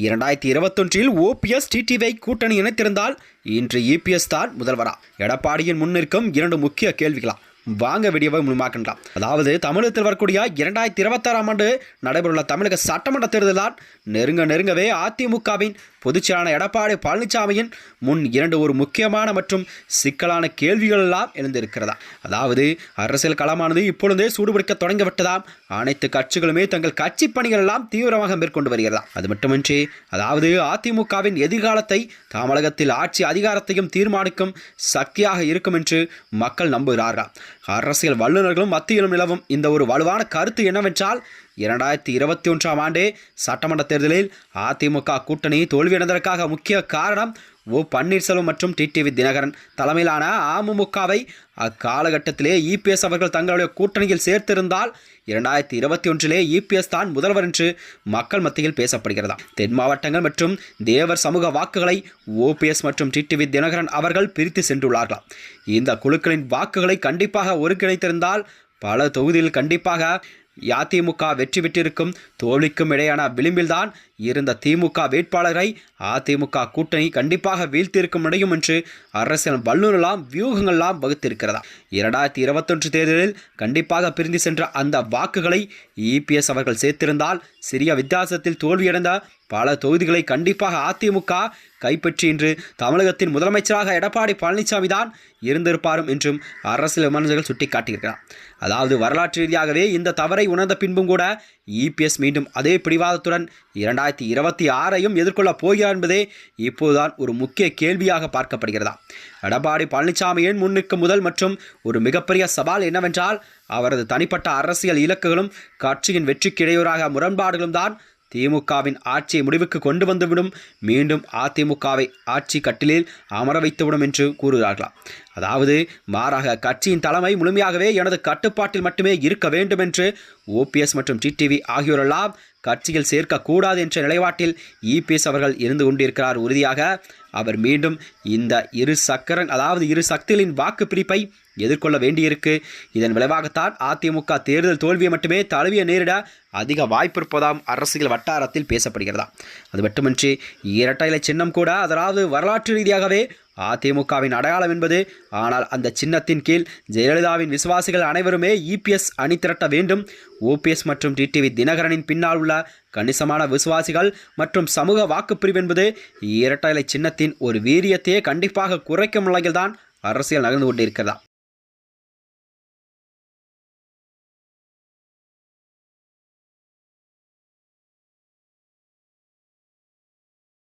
2021 OPS TTV கூட்டணி இணைத்திருந்தால் இன்று EPS தான் முதல்வரா? எடப்பாடியின் முன்னிற்கும் 2 முக்கிய கேள்விகளா? வாங்க வீடியோவை முன்மாக்கலாம். அதாவது தமிழகத்தில் வரக்கூடிய 2026ஆம் ஆண்டு நடைபெறவுள்ள தமிழக சட்டமன்ற தேர்தலால் நெருங்கவே அதிமுகவின் பொதுச்செயலாளர் எடப்பாடி பழனிசாமியின் முன் ஒரு முக்கியமான மற்றும் சிக்கலான கேள்விகள் எல்லாம் எழுந்திருக்கிறதா? அதாவது அரசியல் களமானது இப்பொழுதே சூடுபிடிக்க தொடங்கிவிட்டதாம். அனைத்து கட்சிகளுமே தங்கள் கட்சி பணிகள் எல்லாம் தீவிரமாக மேற்கொண்டு வருகிறதா? அது மட்டுமின்றி அதாவது அதிமுகவின் எதிர்காலத்தை தமிழகத்தில் ஆட்சி அதிகாரத்தையும் தீர்மானிக்கும் சக்தியாக இருக்கும் என்று மக்கள் நம்புகிறார்கள். அரசியல் வல்லுநர்களும் மத்தியிலும் நிலவும் இந்த ஒரு வலுவான கருத்து என்னவென்றால் 2021ஆம் ஆண்டே சட்டமன்ற தேர்தலில் அதிமுக கூட்டணி தோல்வியடைந்ததற்காக முக்கிய காரணம் பன்னீர்செல்வம் மற்றும் டிடிவி தினகரன் தலைமையிலான அமமுகவை அக்காலகட்டத்திலே இபிஎஸ் அவர்கள் தங்களுடைய கூட்டணியில் சேர்த்திருந்தால் 2021 இபிஎஸ் தான் முதல்வர் என்று மக்கள் மத்தியில் பேசப்படுகிறதா? தென் மாவட்டங்கள் மற்றும் தேவர் சமூக வாக்குகளை ஓபிஎஸ் மற்றும் டிடிவி தினகரன் அவர்கள் பிரித்து சென்றுள்ளார்களாம். இந்த குழுக்களின் வாக்குகளை கண்டிப்பாக ஒருங்கிணைத்திருந்தால் பல தொகுதியில் கண்டிப்பாக அதிமுக வெற்றி பெற்றிருக்கும். தோல்விக்கும் இடையான விளிம்பில்தான் இருந்த திமுக வேட்பாளரை அதிமுக கூட்டணி கண்டிப்பாக வீழ்த்தியிருக்க முடியும் என்று அரசியல் வல்லுநர்களாம் வியூகங்கள்லாம் வகுத்திருக்கிறதா? 2021 தேர்தலில் கண்டிப்பாக பிரிந்து சென்ற அந்த வாக்குகளை இபிஎஸ் அவர்கள் சேர்த்திருந்தால் சிறிய வித்தியாசத்தில் தோல்வியடைந்த பல தொகுதிகளை கண்டிப்பாக அதிமுக கைப்பற்றி இன்று தமிழகத்தின் முதலமைச்சராக எடப்பாடி பழனிசாமி தான் இருந்திருப்பாரும் என்றும் அரசியல் விமர்சகர்கள் சுட்டிக்காட்டியிருக்கிறார். அதாவது வரலாற்று ரீதியாகவே இந்த தவறை உணர்ந்த பின்பும் கூட இபிஎஸ் மீண்டும் அதே பிடிவாதத்துடன் 2026ஐயும் எதிர்கொள்ளப் போகிறார் என்பதே இப்போதுதான் ஒரு முக்கிய கேள்வியாக பார்க்கப்படுகிறதா? எடப்பாடி பழனிசாமியின் முன்னிற்கும் முதல் மற்றும் ஒரு மிகப்பெரிய சவால் என்னவென்றால் அவரது தனிப்பட்ட அரசியல் இலக்குகளும் கட்சியின் வெற்றிக்கு இடையூறாக முரண்பாடுகளும் தான் திமுகவின் ஆட்சியை முடிவுக்கு கொண்டு வந்துவிடும், மீண்டும் அதிமுகவை ஆட்சி கட்டிலில் அமர வைத்துவிடும் என்று கூறுகிறார்களாம். அதாவது மாறாக கட்சியின் தலைமை முழுமையாகவே எனது கட்டுப்பாட்டில் மட்டுமே இருக்க வேண்டும் என்று ஓபிஎஸ் மற்றும் டிடிவி ஆகியோரெல்லாம் கட்சியில் சேர்க்கக்கூடாது என்ற நிலைப்பாட்டில் இபிஎஸ் அவர்கள் இருந்து கொண்டிருக்கிறார். உறுதியாக அவர் மீண்டும் இந்த இரு சக்திகளின் வாக்கு பிரிப்பை எதிர்கொள்ள வேண்டியிருக்கு. இதன் விளைவாகத்தான் அதிமுக தேர்தல் தோல்வியை மட்டுமே தழுவிய நேரிட அதிக வாய்ப்பு இருப்பதாம் அரசியல் வட்டாரத்தில் பேசப்படுகிறதா? அது மட்டுமின்றி இரட்டை இலை சின்னம் கூட அதாவது வரலாற்று ரீதியாகவே அதிமுகவின் அடையாளம் என்பது. ஆனால் அந்த சின்னத்தின் கீழ் ஜெயலலிதாவின் விசுவாசிகள் அனைவருமே இபிஎஸ் அணி திரட்ட வேண்டும். ஓபிஎஸ் மற்றும் டிடிவி தினகரனின் பின்னால் உள்ள கணிசமான விசுவாசிகள் மற்றும் சமூக வாக்குப்பிரிவு என்பது இரட்டை இலை சின்னத்தின் ஒரு வீரியத்தையே கண்டிப்பாக குறைக்கும் நிலையில்தான் அரசியல் நகர்ந்து கொண்டிருக்கிறதா?